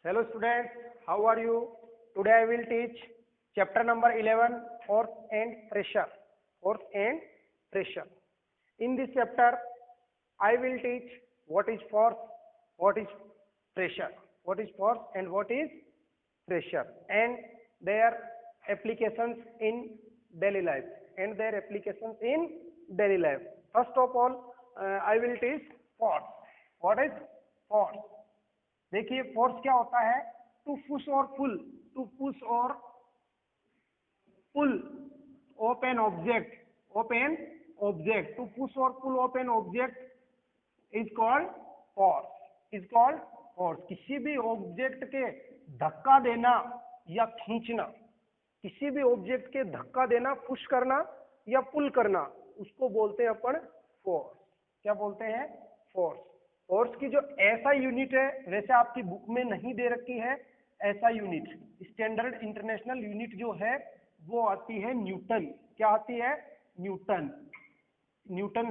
Hello students, how are you? Today I will teach chapter number 11, force and pressure. Force and pressure. In this chapter, I will teach what is force, what is pressure, what is force and what is pressure, and their applications in daily life. First of all, I will teach force. What is force? देखिए force क्या होता है, to push और पुल, to push और pull upon object, to push और pull upon object is called force. किसी भी object के धक्का देना या खींचना, किसी भी ऑब्जेक्ट के धक्का देना, पुश करना या पुल करना, उसको बोलते हैं अपन फोर्स। क्या बोलते हैं? फोर्स। फोर्स की जो ऐसा यूनिट है, वैसे आपकी बुक में नहीं दे रखी है ऐसा यूनिट, स्टैंडर्ड इंटरनेशनल यूनिट जो है वो आती है न्यूटन। क्या आती है? न्यूटन।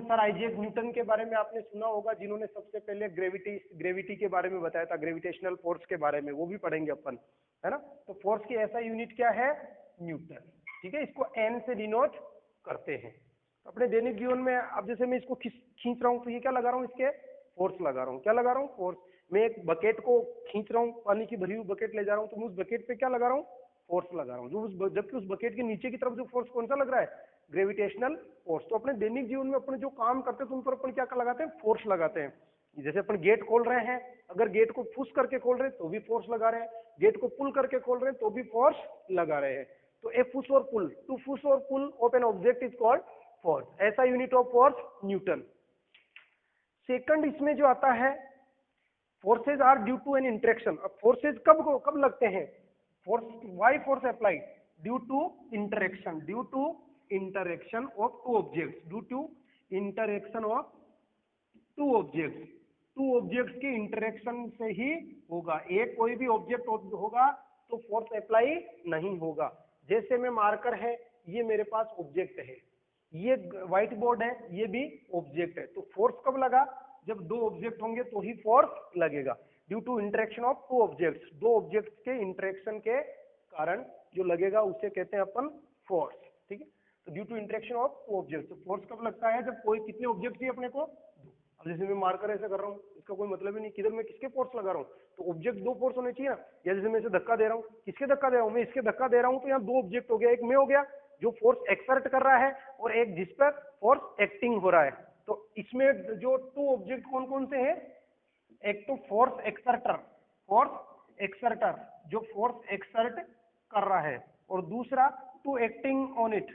सर आइजैक न्यूटन के बारे में आपने सुना होगा, जिन्होंने सबसे पहले ग्रेविटी के बारे में बताया था, ग्रेविटेशनल फोर्स के बारे में, वो भी पढ़ेंगे अपन, है ना। तो फोर्स की ऐसा यूनिट क्या है? न्यूटन। ठीक है, इसको एन से डिनोट करते हैं अपने दैनिक जीवन में। अब जैसे मैं इसको खींच रहा हूँ तो ये क्या लगा रहा हूँ? इसके फोर्स लगा रहा हूँ। क्या लगा रहा हूँ? फोर्स। मैं एक बकेट को खींच रहा हूँ, पानी की भरी हुई बकेट ले जा रहा हूँ, तो मैं उस बकेट पे क्या लगा रहा हूँ? फोर्स लगा रहा हूँ। जबकि उस बकेट के नीचे की तरफ जो फोर्स कौन सा लग रहा है? Gravitational force. तो अपने दैनिक जीवन में अपने जो काम करते हैं तो उन पर अपन क्या लगाते हैं? फोर्स लगाते हैं। जैसे अपन गेट खोल रहे हैं, अगर गेट को पुश करके खोल रहे हैं तो भी फोर्स लगा रहे हैं, गेट को पुल करके खोल रहे हैं तो भी फोर्स लगा रहे हैं। तो ए पुश और पुल, टू पुश और pull upon object is called force. ऐसा unit of force Newton. Second इसमें जो आता है, forces are due to an interaction. अब फोर्सेज कब लगते हैं? Force, why force applied? Due to interaction, of two objects, two objects के इंटरेक्शन से ही होगा। एक कोई भी ऑब्जेक्ट होगा तो फोर्स अप्लाई नहीं होगा। जैसे में मार्कर है, ये मेरे पास ऑब्जेक्ट है, ये व्हाइट बोर्ड है, ये भी ऑब्जेक्ट है। तो फोर्स कब लगा? जब दो ऑब्जेक्ट होंगे तो ही फोर्स लगेगा। Due to interaction of two objects, दो ऑब्जेक्ट्स के इंटरेक्शन के कारण जो लगेगा उसे कहते हैं अपन फोर्स। ठीक है, तो due to interaction of two objects. तो फोर्स कब लगता है? जब कोई, कितने ऑब्जेक्ट चाहिए अपने को? दो। अब जैसे मैं मार्कर ऐसे कर रहा हूँ, इसका कोई मतलब ही नहीं किधर मैं किसके फोर्स लगा रहा हूँ, तो ऑब्जेक्ट दो फोर्स होने चाहिए ना। या जैसे मैं इसे धक्का दे रहा हूँ, किसके धक्का दे रहा हूँ? मैं इसके धक्का दे रहा हूँ, तो यहाँ दो ऑब्जेक्ट हो गया, एक मैं हो गया जो फोर्स एक्सर्ट कर रहा है और एक जिस पर फोर्स एक्टिंग हो रहा है। तो इसमें जो टू ऑब्जेक्ट कौन कौन से हैं? एक तो फोर्स एक्सर्टर जो फोर्स एक्सर्ट कर रहा है, और दूसरा टू एक्टिंग ऑन इट,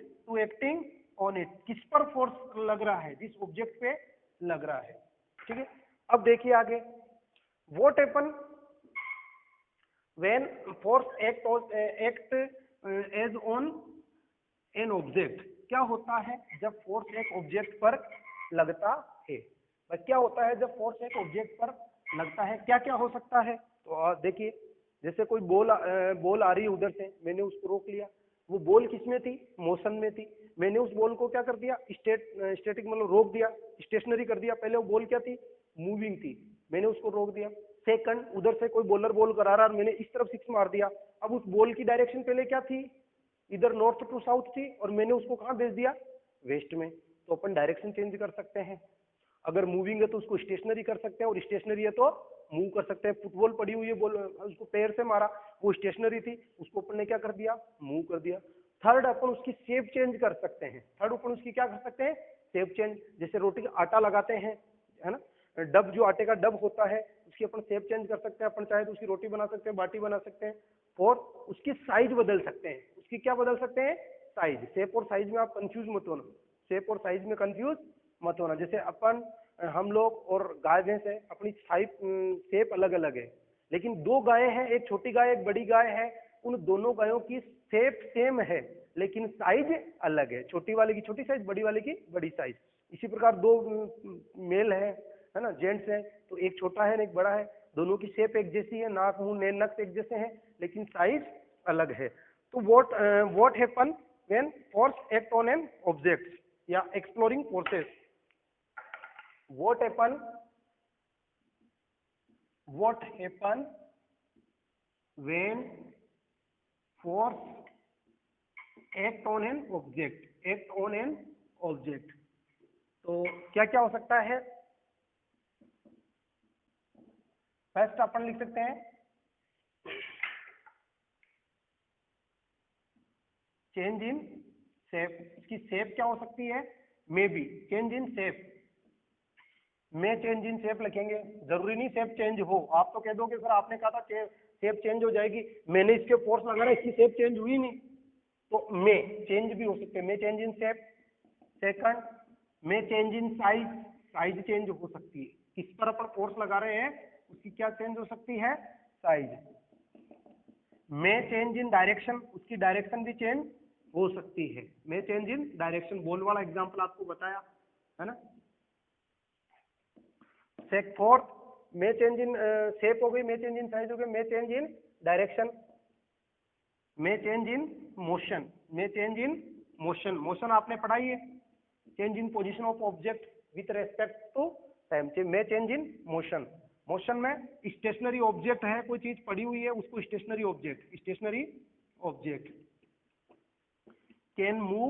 किस पर फोर्स लग रहा है? जिस ऑब्जेक्ट पे लग रहा है। ठीक है, अब देखिए आगे, what happen when force act as on an object. क्या होता है जब फोर्स एक ऑब्जेक्ट पर लगता है? क्या होता है जब फोर्स एक ऑब्जेक्ट पर लगता है? क्या क्या हो सकता है? तो देखिए, जैसे कोई बॉल आ रही है उधर से, मैंने उसको रोक लिया। वो बॉल किस में थी? मोशन में थी। मैंने उस बॉल को क्या कर दिया? स्टैटिक मतलब रोक दिया, स्टेशनरी कर दिया। पहले वो बॉल क्या थी? मूविंग थी, मैंने उसको रोक दिया। सेकंड, उधर से कोई बॉलर बॉल करा रहा, मैंने इस तरफ सिक्स मार दिया। अब उस बॉल की डायरेक्शन पहले क्या थी? इधर नॉर्थ टू साउथ थी, और मैंने उसको कहाँ भेज दिया? वेस्ट में। तो अपन डायरेक्शन चेंज कर सकते हैं। अगर मूविंग है तो उसको स्टेशनरी कर सकते हैं, और स्टेशनरी है तो मूव कर सकते हैं। फुटबॉल पड़ी हुई है, बॉल उसको पैर से मारा, वो स्टेशनरी थी, उसको अपन ने क्या कर दिया? मूव कर दिया। थर्ड, अपन उसकी शेप चेंज कर सकते हैं। क्या कर सकते हैं? Shape change. जैसे रोटी का आटा लगाते हैं, है ना, डब, जो आटे का डब होता है, उसकी अपन शेप चेंज कर सकते हैं। अपन चाहे तो उसकी रोटी बना सकते हैं, बाटी बना सकते हैं, और उसकी साइज बदल सकते हैं। उसकी क्या बदल सकते हैं? साइज। शेप और साइज में आप कंफ्यूज मत होना। जैसे अपन, हम लोग और गाय भैंस है, अपनी शेप अलग अलग है, लेकिन दो गायें हैं, एक छोटी गाय एक बड़ी गाय है, उन दोनों गायों की शेप सेम है लेकिन साइज अलग है। छोटी वाले की छोटी साइज, बड़ी वाले की बड़ी साइज। इसी प्रकार दो मेल है ना, जेंट्स है, तो एक छोटा है एक बड़ा है, दोनों की शेप एक जैसी है, नाक मुंह नक्श एक जैसे हैं, लेकिन साइज अलग है। तो what happen when force act on an object या exploring forces? what happen when force act on an object, act on an object. तो क्या क्या हो सकता है? फर्स्ट अपन लिख सकते हैं चेंज इन शेप। इसकी शेप क्या हो सकती है? May be change in shape, में चेंज इन शेप लिखेंगे, जरूरी नहीं शेप चेंज हो। आप तो कह दोगे सर आपने कहा था शेप चेंज हो जाएगी, मैंने इसके फोर्स लगाना, इसकी शेप चेंज हुई नहीं। तो में चेंज भी हो सकते हैं, में चेंज इन शेप। सेकंड, में change in size, size change हो सकती है, किस पर अपन फोर्स लगा रहे हैं उसकी क्या चेंज हो सकती है? साइज। में चेंज इन डायरेक्शन, उसकी डायरेक्शन भी चेंज हो सकती है। में चेंज इन डायरेक्शन, बॉल वाला एग्जांपल आपको बताया है ना। फोर्थ, में चेंज इन शेप हो गई, में चेंज इन साइज हो गई, में चेंज इन डायरेक्शन, में चेंज इन मोशन, में चेंज इन मोशन, मोशन आपने पढ़ाई है, change in position of object with respect to time. में चेंज इन मोशन, मोशन में स्टेशनरी ऑब्जेक्ट है, कोई चीज पड़ी हुई है उसको stationary object, stationary object can move,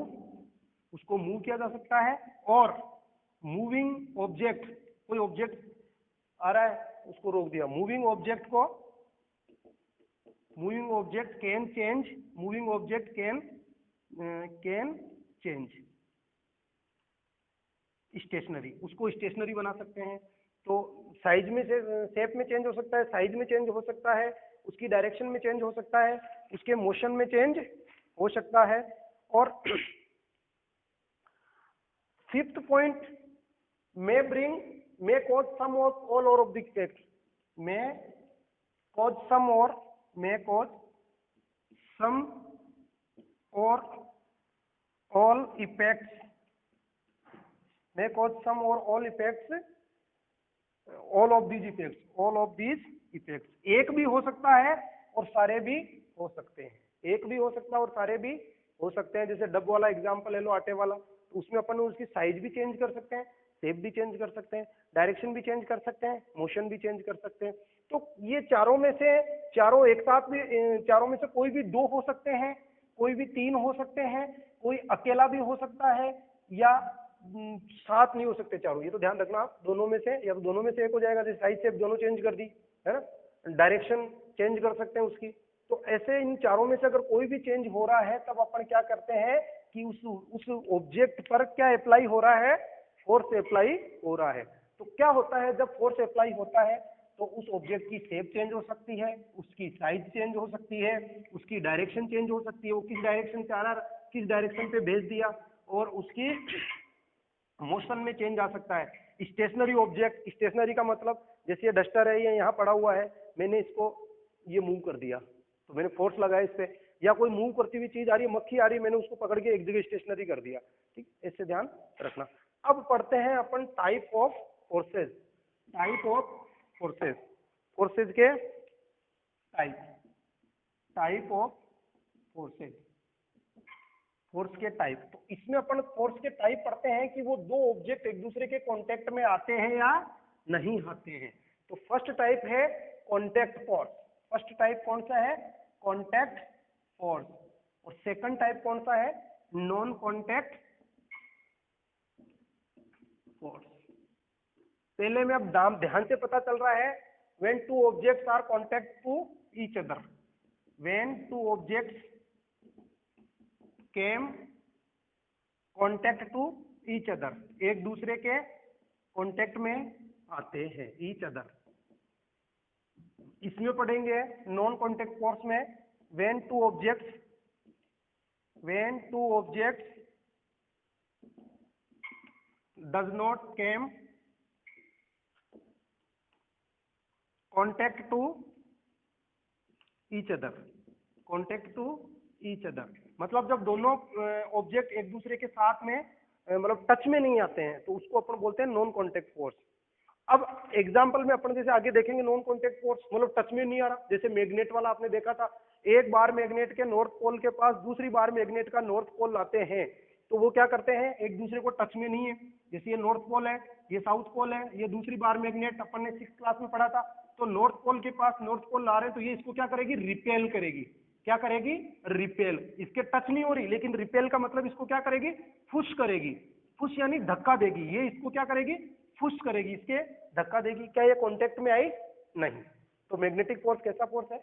उसको मूव किया जा सकता है। और मूविंग ऑब्जेक्ट, कोई ऑब्जेक्ट आ रहा है उसको रोक दिया, मूविंग ऑब्जेक्ट को, moving object can change, moving object can change stationary, उसको स्टेशनरी बना सकते हैं। तो साइज में से शेप में चेंज हो सकता है, साइज में चेंज हो सकता है, उसकी डायरेक्शन में चेंज हो सकता है, उसके मोशन में चेंज हो सकता है। और fifth point, may bring, may cause some or all or of the effects, may cause some or, may cause some or all effects, may cause some or all effects, all of these effects, all of these effects। एक भी हो सकता है और सारे भी हो सकते हैं, एक भी हो सकता है और सारे भी हो सकते हैं। जैसे डब वाला एग्जांपल ले लो, आटे वाला, तो उसमें अपन उसकी साइज भी चेंज कर सकते हैं, शेप भी चेंज कर सकते हैं, डायरेक्शन भी चेंज कर सकते हैं, मोशन भी चेंज कर सकते हैं। तो ये चारों में से, चारों एक साथ भी, चारों में से कोई भी दो हो सकते हैं, कोई भी तीन हो सकते हैं, कोई अकेला भी हो सकता है, या सात नहीं हो सकते चारों। ये तो ध्यान रखना आप, दोनों में से, या तो दोनों में से एक हो जाएगा, जैसे साइज शेप दोनों चेंज कर दी है ना, डायरेक्शन चेंज कर सकते हैं उसकी। तो ऐसे इन चारों में से अगर कोई भी चेंज हो रहा है तब अपन क्या करते हैं कि उस ऑब्जेक्ट पर क्या अप्लाई हो रहा है? फोर्स अप्लाई हो रहा है। तो क्या होता है जब फोर्स अप्लाई होता है? तो उस ऑब्जेक्ट की शेप चेंज हो सकती है, उसकी साइज चेंज हो सकती है, उसकी डायरेक्शन चेंज हो सकती है, वो किस डायरेक्शन से आ रहा, किस डायरेक्शन पे भेज दिया, और उसकी मोशन में चेंज आ सकता है। स्टेशनरी ऑब्जेक्ट, स्टेशनरी का मतलब जैसे ये डस्टर है, ये यहाँ पड़ा हुआ है, मैंने इसको ये मूव कर दिया तो मैंने फोर्स लगाया इस पे, या कोई मूव करती हुई चीज आ रही है, मक्खी आ रही है, मैंने उसको पकड़ के एक जगह स्टेशनरी कर दिया। ठीक, इससे ध्यान रखना। अब पढ़ते हैं अपन type of forces, type of forces, forces के type, type of forces, force के टाइप। तो इसमें अपन फोर्स के टाइप पढ़ते हैं कि वो दो ऑब्जेक्ट एक दूसरे के कांटेक्ट में आते हैं या नहीं आते हैं। तो फर्स्ट टाइप है कांटेक्ट फोर्स, फर्स्ट टाइप कौन सा है? Contact force. और सेकंड टाइप कौन सा है? Non contact force. पहले में अब ध्यान से पता चल रहा है, when two objects are contact to each other, when two objects came contact to each other, एक दूसरे के कांटेक्ट में आते हैं, ईच अदर। इसमें पढ़ेंगे नॉन कांटेक्ट फोर्स में, when two objects, when two objects does not came contact to each other, contact to each other मतलब जब दोनों ऑब्जेक्ट एक दूसरे के साथ में मतलब टच में नहीं आते हैं तो उसको अपन बोलते हैं नॉन कांटेक्ट फोर्स। अब एग्जांपल में अपन जैसे आगे देखेंगे नॉन कांटेक्ट फोर्स मतलब टच में नहीं आ रहा, जैसे मैग्नेट वाला आपने देखा था, एक बार मैग्नेट के नॉर्थ पोल के पास दूसरी बार मैग्नेट का नॉर्थ पोल लाते हैं तो वो क्या करते हैं, एक दूसरे को टच में नहीं है। जैसे ये नॉर्थ पोल है, ये साउथ पोल है, ये दूसरी बार मैग्नेट अपन ने 6th क्लास में पढ़ा था, तो नॉर्थ पोल के पास नॉर्थ पोल ला रहे हैं तो ये इसको क्या करेगी, रिपेल करेगी। क्या करेगी, रिपेल। इसके टच नहीं हो रही, लेकिन रिपेल का मतलब इसको क्या करेगी, पुश करेगी। पुश यानी धक्का देगी, ये इसको क्या करेगी, पुश करेगी, इसके धक्का देगी। क्या ये कांटेक्ट में आई, नहीं। तो मैग्नेटिक फोर्स कैसा फोर्स है,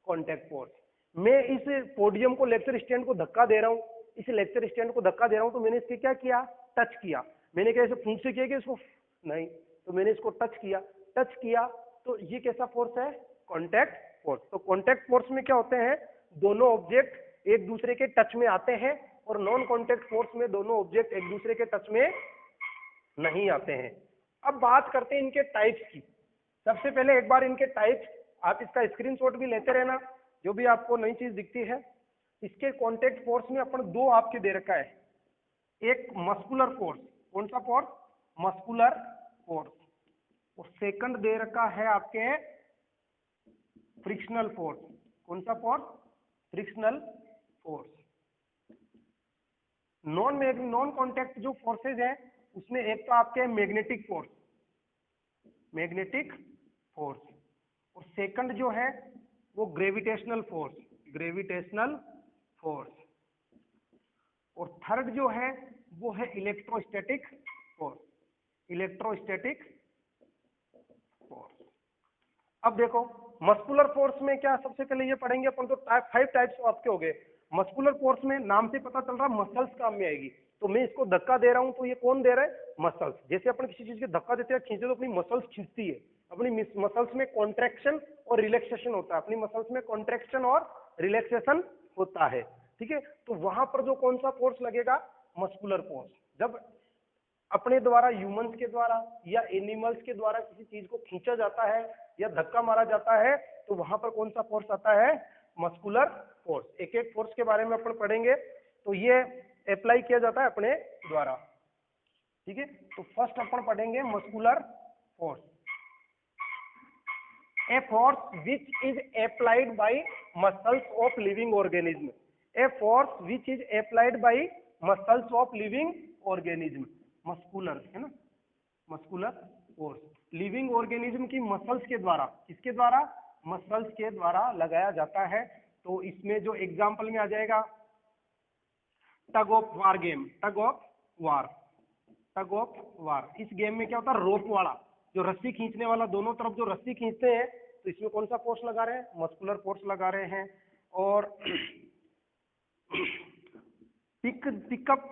कांटेक्ट फोर्स। मैं इस पोडियम को, लेक्चर स्टैंड को धक्का दे रहा हूं, इस लेक्चर स्टैंड को धक्का दे रहा हूं, तो मैंने इसके क्या किया, टच किया। मैंने क्या ऐसे फूंक से किया कि इसको, नहीं, तो मैंने इसको टच किया। टच किया तो ये कैसा फोर्स है, कांटेक्ट फोर्स। तो कांटेक्ट फोर्स में क्या होते हैं, दोनों ऑब्जेक्ट एक दूसरे के टच में आते हैं, और नॉन कांटेक्ट फोर्स में दोनों ऑब्जेक्ट एक दूसरे के टच में नहीं आते हैं। अब बात करते हैं इनके टाइप्स की। सबसे पहले एक बार इनके टाइप्स, आप इसका स्क्रीनशॉट भी लेते रहना, जो भी आपको नई चीज दिखती है। इसके कांटेक्ट फोर्स में अपन दो आपके दे रखा है, एक मस्कुलर फोर्स, कौन सा फोर्स, मस्कुलर फोर्स, और सेकंड दे रखा है आपके फ्रिक्शनल फोर्स। कौन सा force, frictional force. Non contact जो फोर्सेज है उसमें एक तो आपके मैग्नेटिक फोर्स, मैग्नेटिक फोर्स, और सेकंड जो है वो ग्रेविटेशनल फोर्स, ग्रेविटेशनल फोर्स, और थर्ड जो है वो है इलेक्ट्रोस्टैटिक फोर्स, इलेक्ट्रोस्टैटिक फोर्स। अब देखो मस्कुलर फोर्स में क्या, सबसे पहले ये पढ़ेंगे अपन, तो 5 टाइप्स आपके हो गए। मस्कुलर फोर्स में नाम से पता चल रहा मसल्स काम में आएगी। तो मैं इसको धक्का दे रहा हूं तो ये कौन दे रहा है, मसल्स। जैसे अपन किसी चीज के धक्का देते हैं, खींचते तो अपनी मसल्स खींचती है, अपनी मसल्स में कॉन्ट्रैक्शन और रिलैक्सेशन होता है, अपनी मसल्स में कॉन्ट्रैक्शन और रिलैक्सेशन होता है, ठीक है। तो वहां पर जो कौन सा फोर्स लगेगा, मस्कुलर फोर्स। जब अपने द्वारा, ह्यूमंस के द्वारा या एनिमल्स के द्वारा किसी चीज को खींचा जाता है या धक्का मारा जाता है, तो वहां पर कौन सा फोर्स आता है, मस्कुलर फोर्स। एक एक फोर्स के बारे में अपन पढ़ेंगे। तो ये अप्लाई किया जाता है अपने द्वारा, ठीक है। तो फर्स्ट अपन पढ़ेंगे muscular force. A force which is applied by muscles of living organism, a force which is applied by muscles of living organism. Muscular है ना, मस्कुलर फोर्स लिविंग ऑर्गेनिज्म की मसल्स के द्वारा, किसके द्वारा, मसल्स के द्वारा लगाया जाता है। तो इसमें जो एग्जांपल में आ जाएगा, tug of war game, tug of war, tug of war. इस गेम में क्या होता है, रोप वाला, जो रस्सी खींचने वाला, दोनों तरफ जो रस्सी खींचते हैं, तो इसमें कौन सा फोर्स लगा रहे हैं, मस्कुलर फोर्स लगा रहे हैं। और pickup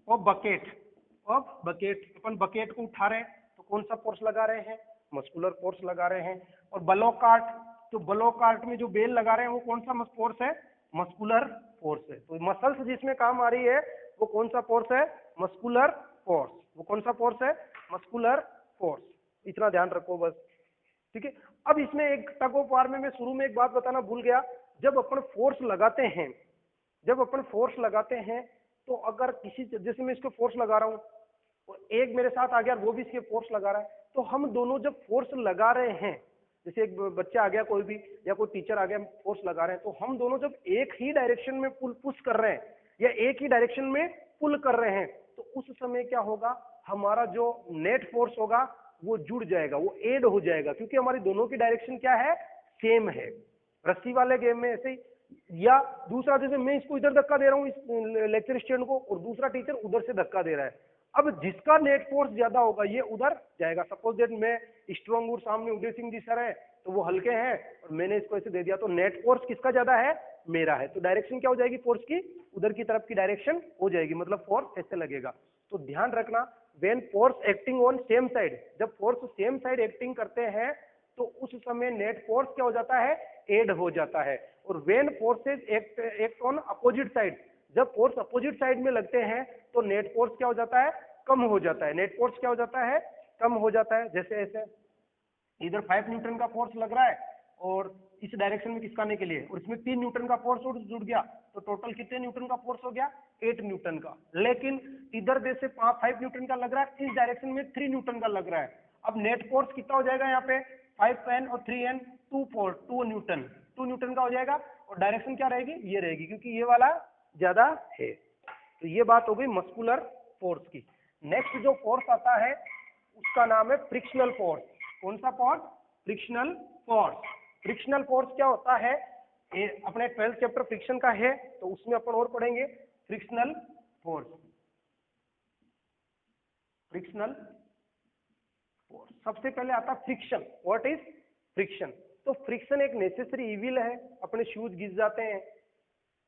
of bucket, of bucket, upon bucket को उठा रहे हैं तो कौन सा फोर्स लगा रहे हैं, मस्कुलर फोर्स लगा रहे हैं। और ब्लो कार्ट, तो ब्लो कार्ट में जो बेल लगा रहे हैं वो कौन सा फोर्स है, मस्कुलर फोर्स है। तो मसल्स जिसमें काम आ रही है वो कौन सा फोर्स है, मस्कुलर फोर्स। वो कौन सा फोर्स है, मस्कुलर फोर्स। इतना ध्यान रखो बस, ठीक है। अब इसमें एक टग ऑफ वार में मैं शुरू में एक बात बताना भूल गया, जब अपन फोर्स लगाते हैं, जब अपन फोर्स लगाते हैं तो अगर किसी, जैसे मैं इसको फोर्स लगा रहा हूं और एक मेरे साथ आ गया वो भी इसके फोर्स लगा रहा है, तो हम दोनों जब फोर्स लगा रहे हैं, जैसे एक बच्चा आ गया कोई भी, या कोई टीचर आ गया, फोर्स लगा रहे हैं, तो हम दोनों जब एक ही डायरेक्शन में पुश कर रहे हैं या एक ही डायरेक्शन में पुल कर रहे हैं, तो उस समय क्या होगा, हमारा जो नेट फोर्स होगा वो जुड़ जाएगा, वो एड हो जाएगा, क्योंकि हमारी दोनों की डायरेक्शन क्या है, सेम है। रस्सी वाले गेम में ऐसे ही, या दूसरा, जैसे मैं इसको इधर धक्का दे रहा हूँ इस लेक्चर स्टैंड को, और दूसरा टीचर उधर से धक्का दे रहा है, अब जिसका नेट फोर्स ज्यादा होगा ये उधर जाएगा। सपोज दैट मैं स्ट्रॉन्ग हूँ, सामने उदय सिंह जी सर है तो वो हल्के हैं, और मैंने इसको ऐसे दे दिया, तो नेट फोर्स किसका ज्यादा है, मेरा है। तो डायरेक्शन क्या हो जाएगी फोर्स की, उधर की तरफ की डायरेक्शन हो जाएगी, मतलब फोर्स ऐसे लगेगा। तो ध्यान रखना, when force acting on same side, जब फोर्स सेम साइड एक्टिंग करते हैं तो उस समय नेट फोर्स क्या हो जाता है, एड हो जाता है। और when forces act on opposite side, जब फोर्स अपोजिट साइड में लगते हैं तो नेट फोर्स क्या हो जाता है, कम हो जाता है। नेट फोर्स क्या हो जाता है, कम हो जाता है। जैसे ऐसे इधर 5 न्यूटन का फोर्स लग रहा है और इस डायरेक्शन में खिसकाने के लिए, और इसमें 3 न्यूटन का फोर्स जुड़ गया, तो टोटल कितने न्यूटन का फोर्स हो गया, 8 न्यूटन का। लेकिन इधर जैसे 5 न्यूटन का लग रहा है, इस डायरेक्शन में 3 न्यूटन का लग रहा है। अब नेट फोर्स कितना हो जाएगा, यहाँ पे 5n और 3n 2 न्यूटन, 2 न्यूटन का हो जाएगा। और डायरेक्शन क्या रहेगी, ये रहेगी, क्योंकि ये वाला ज्यादा है। तो ये बात हो गई मस्कुलर फोर्स की। नेक्स्ट जो फोर्स आता है उसका नाम है फ्रिक्शनल फोर्स। कौन सा force, frictional force. Frictional force क्या होता है, अपने 12th चैप्टर फ्रिक्शन का है तो उसमें अपन और पढ़ेंगे फ्रिक्शनल फोर्स। फ्रिक्शनल फोर्स सबसे पहले आता है फ्रिक्शन। What is friction? तो फ्रिक्शन एक नेसेसरी इविल है। अपने शूज घिस जाते हैं,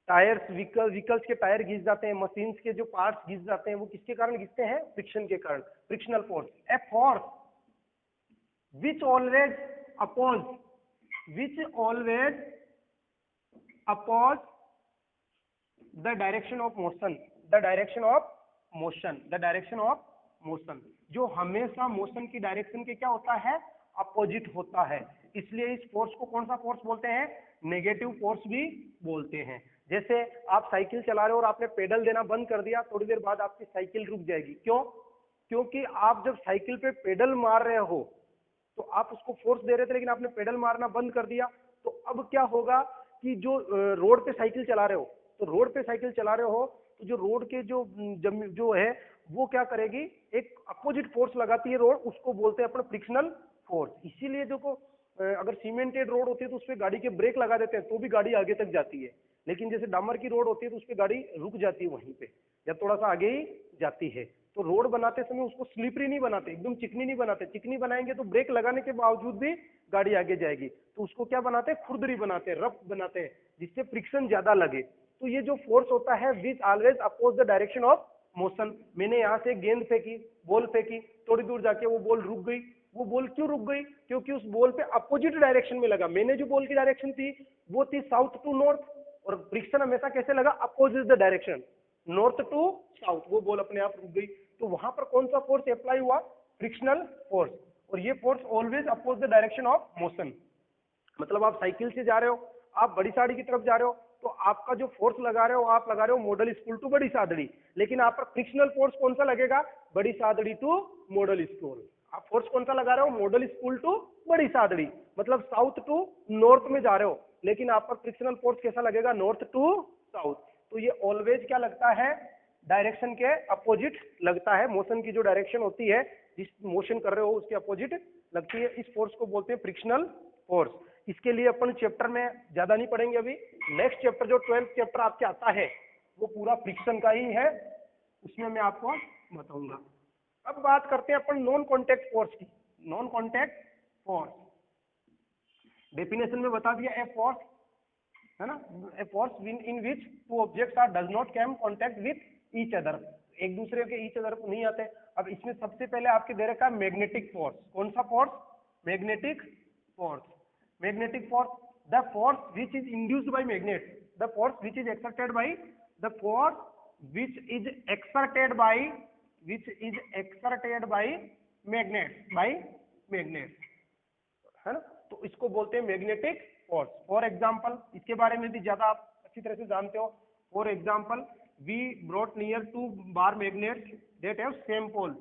टायर्स व्हीकल्स के टायर घिस जाते हैं, मशीन्स के जो पार्ट्स घिस जाते हैं, वो किसके कारण घिसते हैं? फ्रिक्शन के कारण। Frictional force a force which always oppose the direction of motion, जो हमेशा मोशन की डायरेक्शन के क्या होता है? अपोजिट होता है। इसलिए इस फोर्स को कौन सा फोर्स बोलते हैं? नेगेटिव फोर्स भी बोलते हैं। जैसे आप साइकिल चला रहे हो और आपने पेडल देना बंद कर दिया, थोड़ी देर बाद आपकी साइकिल रुक जाएगी। क्यों? क्योंकि आप जब साइकिल पे पेडल मार रहे हो तो आप उसको फोर्स दे रहे थे, लेकिन आपने पेडल मारना बंद कर दिया, तो अब क्या होगा कि जो रोड पे साइकिल चला रहे हो, तो जो रोड के जो है वो क्या करेगी? एक अपोजिट फोर्स लगाती है रोड, उसको बोलते हैं अपना फ्रिक्शनल फोर्स। इसीलिए जो अगर सीमेंटेड रोड होती है तो उसपे गाड़ी के ब्रेक लगा देते हैं तो भी गाड़ी आगे तक जाती है, लेकिन जैसे डामर की रोड होती है तो उसपे गाड़ी रुक जाती है वहीं पे, या थोड़ा सा आगे ही जाती है। तो रोड बनाते समय उसको स्लिपरी नहीं बनाते, एकदम चिकनी नहीं बनाते। चिकनी बनाएंगे तो ब्रेक लगाने के बावजूद भी गाड़ी आगे जाएगी, तो उसको क्या बनाते हैं? खुरदरी बनाते हैं, रफ बनाते हैं, जिससे फ्रिक्शन ज्यादा लगे। तो ये जो फोर्स होता है which always oppose the direction of motion. मैंने यहाँ से गेंद फेंकी, बॉल फेंकी, थोड़ी दूर जाके वो बॉल रुक गई। वो बॉल क्यों रुक गई? क्योंकि उस बॉल पे अपोजिट डायरेक्शन में लगा। मैंने जो बॉल की डायरेक्शन थी वो थी साउथ टू नॉर्थ, और फ्रिक्शन हमेशा कैसे लगा? Opposite the direction, north to south. वो बॉल अपने आप रुक गई। तो वहां पर कौन सा फोर्स अप्लाई हुआ? Frictional force. और ये force always oppose the direction of motion. मतलब आप साइकिल से जा रहे हो, आप बड़ी सादड़ी की तरफ जा रहे हो, तो आपका जो फोर्स लगा रहे हो, आप लगा रहे हो मॉडल स्कूल टू बड़ी सादड़ी, लेकिन आप पर फ्रिक्शनल फोर्स कौन सा लगेगा? बड़ी सादड़ी टू मॉडल स्कूल। आप फोर्स कौन सा लगा रहे हो? मॉडल स्कूल टू बड़ी सादड़ी, मतलब साउथ टू नॉर्थ में जा रहे हो, लेकिन आप पर फ्रिक्शनल फोर्स कैसा लगेगा? North to south. तो ये ऑलवेज क्या लगता है? डायरेक्शन के अपोजिट लगता है। मोशन की जो डायरेक्शन होती है, जिस मोशन कर रहे हो उसके अपोजिट लगती है। इस फोर्स को बोलते हैं फ्रिक्शनल फोर्स। इसके लिए अपन चैप्टर में ज्यादा नहीं पढ़ेंगे अभी। नेक्स्ट चैप्टर जो 12th चैप्टर आपके आता है वो पूरा फ्रिक्शन का ही है, उसमें मैं आपको बताऊंगा। अब बात करते हैं अपन नॉन कॉन्टैक्ट फोर्स की। नॉन कॉन्टैक्ट फोर्स डेफिनेशन में बता दिया, ए फोर्स है ना, a force in which two objects are does not come contact with each other, एक दूसरे के ईच अदर नहीं आते। अब इसमें सबसे पहले आपके दे रखा है मैग्नेटिक फोर्स। कौन सा force? Magnetic force. Magnetic force, the force which is induced by magnet, the force which is exerted by, the force which is exerted by magnet, है ना। तो इसको बोलते हैं मैग्नेटिक फोर्स। फॉर एग्जाम्पल, इसके बारे में भी ज्यादा आप अच्छी तरह से जानते हो। For example, we brought near two bar magnets that have same pole.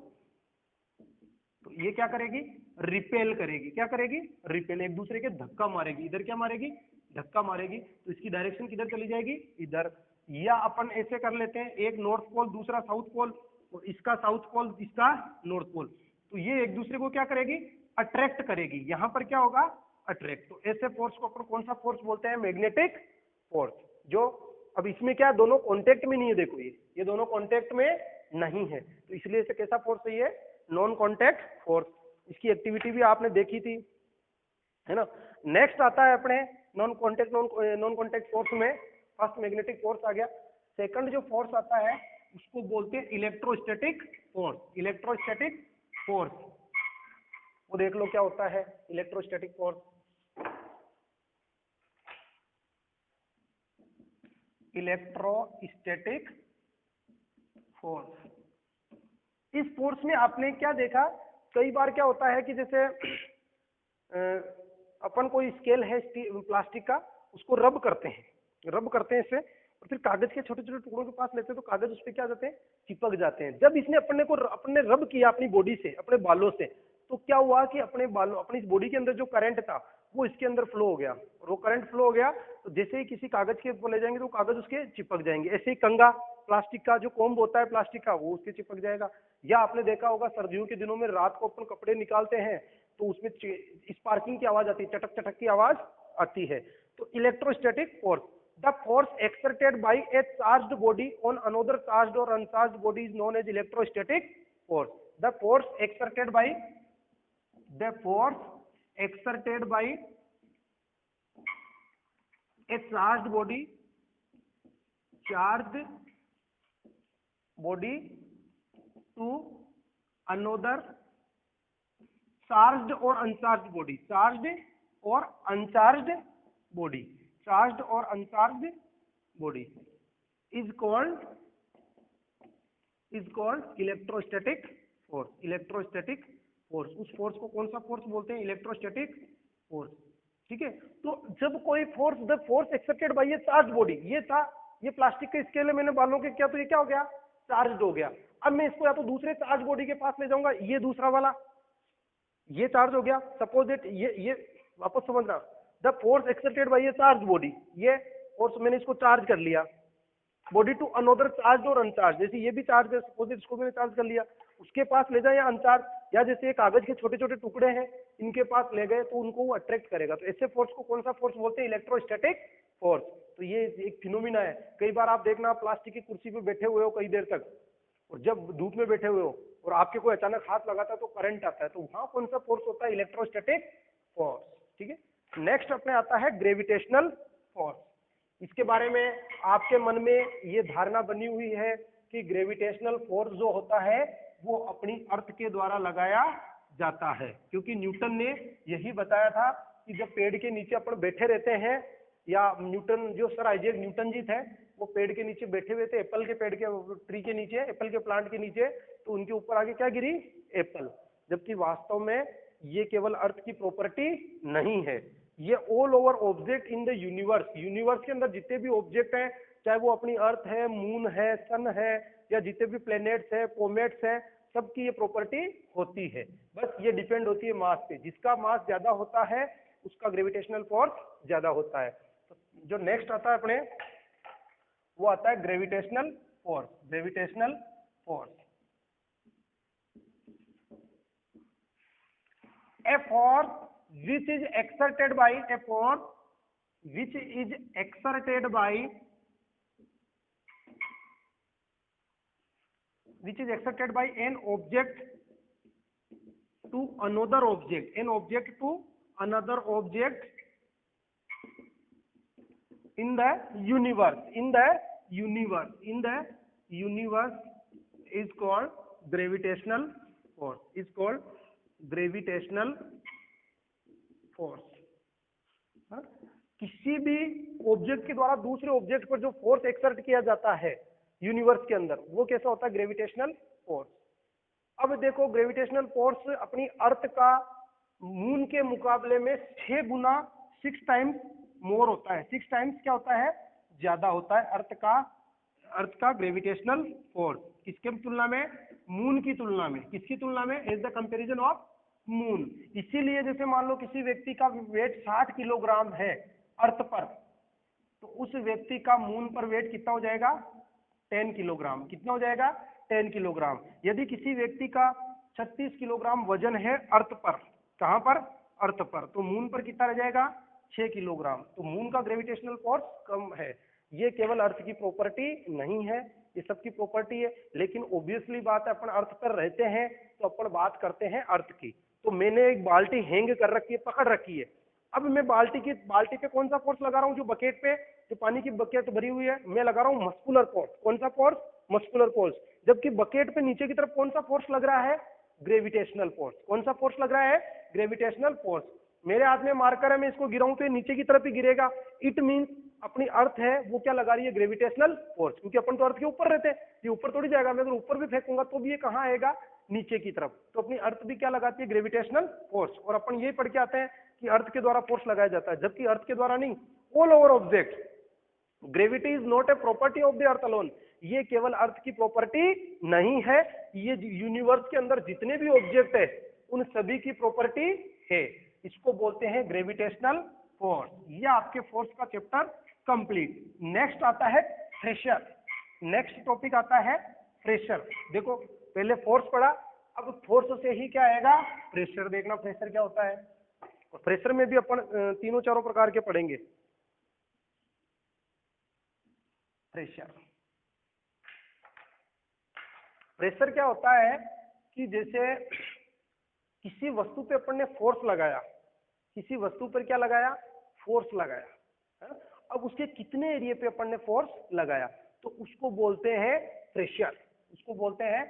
तो ये क्या करेगी? रिपेल करेगी। क्या करेगी? रिपेल, एक दूसरे के धक्का मारेगी। इधर क्या मारेगी? धक्का मारेगी। तो इसकी डायरेक्शन किधर चली जाएगी? इधर। या अपन ऐसे कर लेते हैं, एक नॉर्थ पोल दूसरा साउथ पोल, और इसका साउथ पोल इसका नॉर्थ पोल, तो ये एक दूसरे को क्या करेगी? अट्रैक्ट करेगी। यहां पर क्या होगा? अट्रैक्ट। तो ऐसे फोर्स को अपन कौन सा फोर्स बोलते हैं? Magnetic force. जो अब इसमें क्या, दोनों कॉन्टेक्ट में नहीं है। देखो ये दोनों कॉन्टेक्ट में नहीं है, तो इसलिए इसे कैसा फोर्स है? ये नॉन कॉन्टेक्ट फोर्स। इसकी एक्टिविटी भी आपने देखी थी, है ना। नेक्स्ट आता है अपने नॉन कॉन्टेक्ट फोर्स में, फर्स्ट मैग्नेटिक फोर्स आ गया। सेकंड जो फोर्स आता है उसको बोलते हैं इलेक्ट्रोस्टैटिक फोर्स। इलेक्ट्रोस्टैटिक फोर्स, वो देख लो क्या होता है इलेक्ट्रोस्टैटिक फोर्स। इलेक्ट्रोस्टैटिक फोर्स, इस फोर्स में आपने क्या देखा? कई बार क्या होता है कि जैसे अपन कोई स्केल है प्लास्टिक का, उसको रब करते हैं इससे, और फिर कागज के छोटे छोटे टुकड़ों के पास लेते हैं तो कागज उस पर क्या जाते हैं? चिपक जाते हैं। जब इसने अपने रब किया अपनी बॉडी से, अपने बालों से, तो क्या हुआ कि अपनी इस बॉडी के अंदर जो करंट था वो इसके अंदर फ्लो हो गया, और वो करंट फ्लो हो गया तो जैसे ही किसी कागज के ऊपर ले जाएंगे तो कागज उसके चिपक जाएंगे। ऐसे ही कंगा प्लास्टिक का, जो कोम्ब होता है प्लास्टिक का, वो उसके चिपक जाएगा। या आपने देखा होगा सर्दियों के दिनों में रात को अपन कपड़े निकालते हैं तो उसमें स्पार्किंग की आवाज आती है, चटक चटक की आवाज आती है। तो electrostatic force, the force exerted by a charged body on another charged और uncharged body is known as electrostatic force. The force exerted by a charged body to another charged or uncharged body, charged or uncharged body is called electrostatic force. Electrostatic force, उस force को कौन सा force बोलते हैं? Electrostatic force. ठीक है, तो जब कोई force, the force accepted by ये चार्ज बॉडी, ये था, ये प्लास्टिक के स्केल है, मैंने बालों के किया तो ये क्या हो गया? चार्ज हो गया। अब मैं इसको या तो दूसरे चार्ज बॉडी के पास ले जाऊंगा, ये दूसरा वाला, ये चार्ज हो गया, सपोज इट, ये वापस समझना, द फोर्स एक्सेप्टेड बाय ये चार्ज बॉडी, ये फोर्स मैंने इसको चार्ज कर लिया, बॉडी टू अनदर चार्ज और अनचार्ज, जैसे ये भी चार्ज है, सपोज इट इसको मैंने चार्ज कर लिया, उसके पास ले जाए या अनचार्ज, या जैसे ये कागज के छोटे छोटे टुकड़े हैं, इनके पास ले गए तो उनको वो अट्रैक्ट करेगा। तो ऐसे फोर्स को कौन सा फोर्स बोलते हैं? Electrostatic force. तो ये एक फिनोमिना है। कई बार आप देखना, आप प्लास्टिक की कुर्सी पे बैठे हुए हो कई देर तक, और जब धूप में बैठे हुए हो और आपके कोई अचानक हाथ लगाता है तो करंट आता है, तो वहां कौन सा फोर्स होता है? Electrostatic force. ठीक है, नेक्स्ट अपने आता है ग्रेविटेशनल फोर्स। इसके बारे में आपके मन में ये धारणा बनी हुई है कि ग्रेविटेशनल फोर्स जो होता है वो अपनी अर्थ के द्वारा लगाया जाता है, क्योंकि न्यूटन ने यही बताया था कि जब पेड़ के नीचे अपन बैठे रहते हैं, या न्यूटन, जो सर आइजैक न्यूटन जी थे, वो पेड़ के नीचे बैठे हुए थे, एप्पल के पेड़ के ट्री के नीचे, एप्पल के प्लांट के नीचे, तो उनके ऊपर आगे क्या गिरी? एप्पल। जबकि वास्तव में ये केवल अर्थ की प्रॉपर्टी नहीं है, ये all over object in the universe, universe के अंदर जितने भी ऑब्जेक्ट हैं, चाहे वो अपनी अर्थ है, मून है, सन है, या जितने भी प्लेनेट्स है, कोमेट्स है, सबकी ये प्रॉपर्टी होती है। बस ये डिपेंड होती है मास पे, जिसका मास ज्यादा होता है उसका ग्रेविटेशनल फोर्स ज्यादा होता है। तो जो नेक्स्ट आता है अपने, वो आता है gravitational force. Gravitational force, a force which is exerted by a force which is exerted by an object to another object, an object to another object in the universe, is called gravitational force, is called gravitational force. किसी भी object के द्वारा दूसरे object पर जो force exert किया जाता है यूनिवर्स के अंदर, वो कैसा होता है? Gravitational force. अब देखो, ग्रेविटेशनल फोर्स अपनी अर्थ का मून के मुकाबले में 6 गुना 6 टाइम्स मोर होता है, 6 टाइम्स क्या होता है? ज्यादा होता है अर्थ का ग्रेविटेशनल फोर्स। किसके तुलना में? मून की तुलना में। किसकी तुलना में? As the comparison of moon. इसीलिए जैसे मान लो किसी व्यक्ति का वेट 60 किलोग्राम है अर्थ पर, तो उस व्यक्ति का मून पर वेट कितना हो जाएगा? 10 किलोग्राम। कितना हो जाएगा? 10 किलोग्राम। यदि किसी व्यक्ति का 36 किलोग्राम वजन है अर्थ पर, कहां पर? अर्थ पर, तो मून पर कितना रह जाएगा? 6 किलोग्राम। तो मून का ग्रेविटेशनल फोर्स कम है। ये केवल अर्थ की प्रॉपर्टी नहीं है, ये सबकी प्रॉपर्टी है। लेकिन ऑब्वियसली बात है, अपन अर्थ पर रहते हैं तो अपन बात करते हैं अर्थ की। तो मैंने एक बाल्टी हैंग कर रखी है, पकड़ रखी है। अब मैं बाल्टी पे कौन सा फोर्स लगा रहा हूँ? जो बकेट पे, जो पानी की बकेट भरी हुई है, मैं लगा रहा हूँ मस्कुलर फोर्स। कौन सा फोर्स? Muscular force. जबकि बकेट पे नीचे की तरफ कौन सा फोर्स लग रहा है? Gravitational force. कौन सा फोर्स लग रहा है? Gravitational force. मेरे हाथ में मार्कर है, मैं इसको गिराऊं तो नीचे की तरफ ही गिरेगा। इट मीन्स अपनी अर्थ है वो क्या लगा रही है? Gravitational force. क्योंकि अपन तो अर्थ के ऊपर रहते हैं, ये ऊपर थोड़ी जाएगा। मैं अगर ऊपर भी फेंकूंगा तो भी ये कहाँ आएगा? नीचे की तरफ। तो अपनी अर्थ भी क्या लगाती है? Gravitational force. और अपन यही पढ़ के आते हैं कि अर्थ के द्वारा फोर्स लगाया जाता है, जबकि अर्थ के द्वारा नहीं, all over object. Gravity is not a property of the earth alone. ये केवल अर्थ की प्रॉपर्टी नहीं है, ये यूनिवर्स के अंदर जितने भी ऑब्जेक्ट है उन सभी की प्रॉपर्टी है। इसको बोलते हैं ग्रेविटेशनल फोर्स। ये आपके फोर्स का चैप्टर कंप्लीट। नेक्स्ट आता है प्रेशर। नेक्स्ट टॉपिक आता है प्रेशर। देखो, पहले फोर्स पढ़ा, अब फोर्स से ही क्या आएगा, प्रेशर। देखना प्रेशर क्या होता है, और प्रेशर में भी अपन तीनों चारों प्रकार के पढ़ेंगे। प्रेशर, प्रेशर क्या होता है कि जैसे किसी वस्तु पे अपन ने फोर्स लगाया, किसी वस्तु पर क्या लगाया, फोर्स लगाया है? अब उसके कितने एरिया पे अपन ने फोर्स लगाया, तो उसको बोलते हैं प्रेशर, उसको बोलते हैं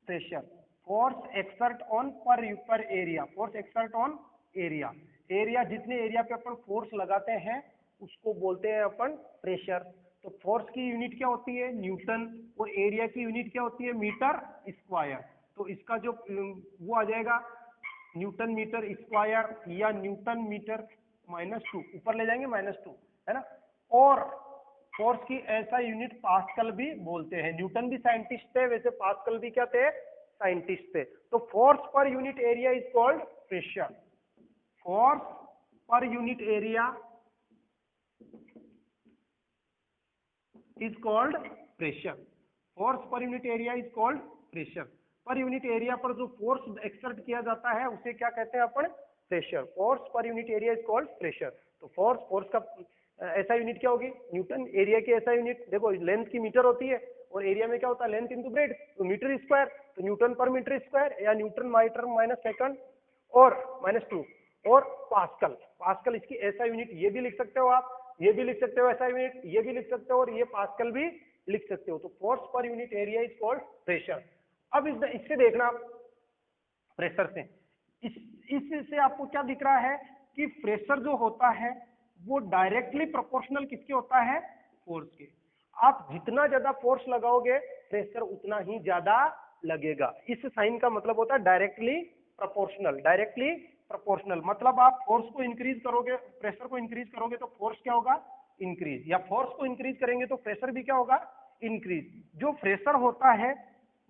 प्रेशर। फोर्स एक्सर्ट ऑन पर area, force exert on area, area जितने एरिया पे अपन फोर्स लगाते हैं उसको बोलते हैं अपन प्रेशर। तो फोर्स की यूनिट क्या होती है, न्यूटन, और एरिया की यूनिट क्या होती है, मीटर स्क्वायर। तो इसका जो वो आ जाएगा न्यूटन मीटर स्क्वायर या न्यूटन मीटर -2, ऊपर ले जाएंगे -2, है ना। और फोर्स की ऐसा यूनिट पास्कल भी बोलते हैं। न्यूटन भी साइंटिस्ट थे, वैसे पास्कल भी क्या थे, साइंटिस्ट थे। तो फोर्स पर unit area is called pressure, force पर unit area is called pressure, force पर unit area is called pressure. पर यूनिट एरिया पर जो फोर्स एक्सर्ट किया जाता है उसे क्या कहते हैं अपन, प्रेशर। फोर्स पर unit area is called pressure. तो फोर्स, फोर्स का ऐसा यूनिट क्या होगी, न्यूटन, एरिया की ऐसा यूनिट, देखो लेंथ की मीटर होती है और एरिया में क्या होता है, लेंथ इंटू ब्रेड, तो मीटर स्क्वायर, तो न्यूटन पर मीटर स्क्वायर या न्यूटन मीटर माइनस सेकंड और -2, और पास्कल, पास्कल इसकी ऐसा यूनिट, ये भी लिख सकते हो आप, ये भी लिख सकते हो ऐसा यूनिट, ये भी लिख सकते हो, और ये पास्कल भी लिख सकते हो। तो फोर्स पर unit area is called pressure. अब इससे देखना प्रेशर से, इससे आपको क्या दिख रहा है कि प्रेशर जो होता है वो डायरेक्टली प्रोपोर्शनल किसके होता है, फोर्स के। आप जितना ज्यादा फोर्स लगाओगे प्रेशर उतना ही ज्यादा लगेगा। इस साइन का मतलब होता है डायरेक्टली प्रोपोर्शनल, डायरेक्टली प्रोपोर्शनल मतलब आप फोर्स को इंक्रीज करोगे, प्रेशर को इंक्रीज करोगे तो फोर्स क्या होगा, इंक्रीज, या फोर्स को इंक्रीज करेंगे तो प्रेशर भी क्या होगा, इंक्रीज। जो प्रेशर होता है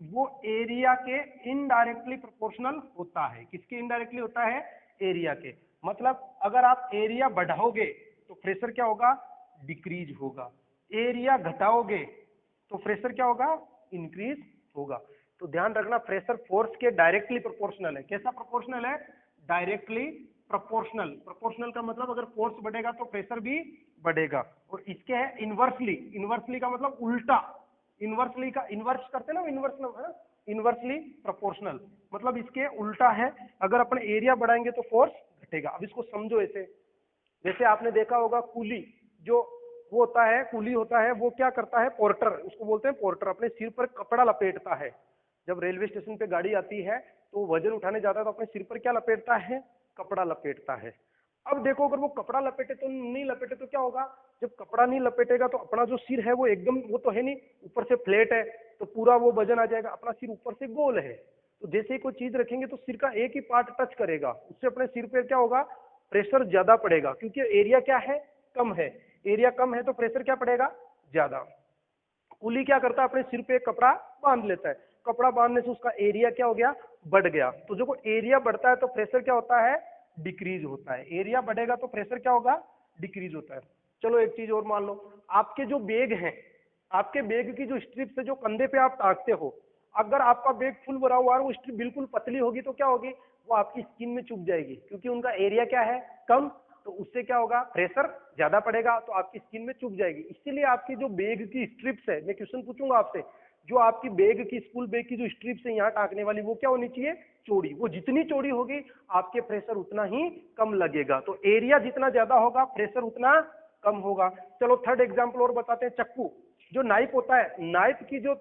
वो एरिया के इनडायरेक्टली प्रोपोर्शनल होता है। किसके इनडायरेक्टली होता है, एरिया के। मतलब अगर आप एरिया बढ़ाओगे तो प्रेशर क्या होगा, डिक्रीज होगा, एरिया घटाओगे तो प्रेशर क्या होगा, इंक्रीज होगा। तो ध्यान रखना प्रेशर फोर्स के डायरेक्टली प्रोपोर्शनल है। कैसा प्रोपोर्शनल है, डायरेक्टली प्रोपोर्शनल। प्रोपोर्शनल का मतलब अगर फोर्स बढ़ेगा तो प्रेशर भी बढ़ेगा। और इसके है इनवर्सली, इनवर्सली का मतलब उल्टा, इनवर्सली का इनवर्स करते ना, इनवर्स इनवर्सली प्रोपोर्शनल मतलब इसके उल्टा है। अगर अपन एरिया बढ़ाएंगे तो फोर्स घटेगा। अब इसको समझो ऐसे, जैसे आपने देखा होगा कूली, जो वो होता है, कूली होता है, वो क्या करता है, पोर्टर, उसको बोलते हैं पोर्टर, अपने सिर पर कपड़ा लपेटता है। जब रेलवे स्टेशन पे गाड़ी आती है तो वजन उठाने जाता है तो अपने सिर पर क्या लपेटता है, कपड़ा लपेटता है। अब देखो अगर वो कपड़ा लपेटे तो नहीं लपेटे तो क्या होगा, जब कपड़ा नहीं लपेटेगा तो अपना जो सिर है वो एकदम, वो तो है नहीं, ऊपर से फ्लैट है तो पूरा वो वजन आ जाएगा, अपना सिर ऊपर से गोल है। तो जैसे ही कोई चीज रखेंगे तो सिर का एक ही पार्ट टच करेगा, उससे अपने सिर पे क्या होगा, प्रेशर ज्यादा पड़ेगा, क्योंकि एरिया क्या है, कम है। एरिया कम है तो प्रेशर क्या पड़ेगा, ज्यादा। कूली क्या करता है, अपने सिर पे एक कपड़ा बांध लेता है, कपड़ा बांधने से उसका एरिया क्या हो गया, बढ़ गया। तो जो एरिया बढ़ता है तो प्रेशर क्या होता है, डिक्रीज होता है। एरिया बढ़ेगा तो प्रेशर क्या होगा, डिक्रीज होता है। चलो एक चीज और मान लो, आपके जो बैग हैं, आपके बैग की जो स्ट्रिप्स है जो कंधे पे आप टांगते हो, अगर आपका बैग फुल भरा हुआ है, वो स्ट्रिप बिल्कुल पतली होगी तो क्या होगी, वो आपकी स्किन में चुभ जाएगी, क्योंकि उनका एरिया क्या है, कम। तो उससे क्या होगा, प्रेशर ज्यादा पड़ेगा तो आपकी स्किन में चुभ जाएगी। इसीलिए आपकी जो बैग की स्ट्रिप्स है, मैं क्वेश्चन पूछूंगा आपसे, जो आपकी बैग की, स्कूल बैग की जो स्ट्रिप्स है यहाँ टांगने वाली, वो क्या होनी चाहिए, चौड़ी। वो जितनी चौड़ी होगी आपके प्रेशर उतना ही कम लगेगा। तो एरिया जितना ज्यादा होगा प्रेशर उतना कम होगा। चलो थर्ड एग्जाम्पल और बताते हैं। चक्कू, जो नाइफ होता है, नाइफ की जो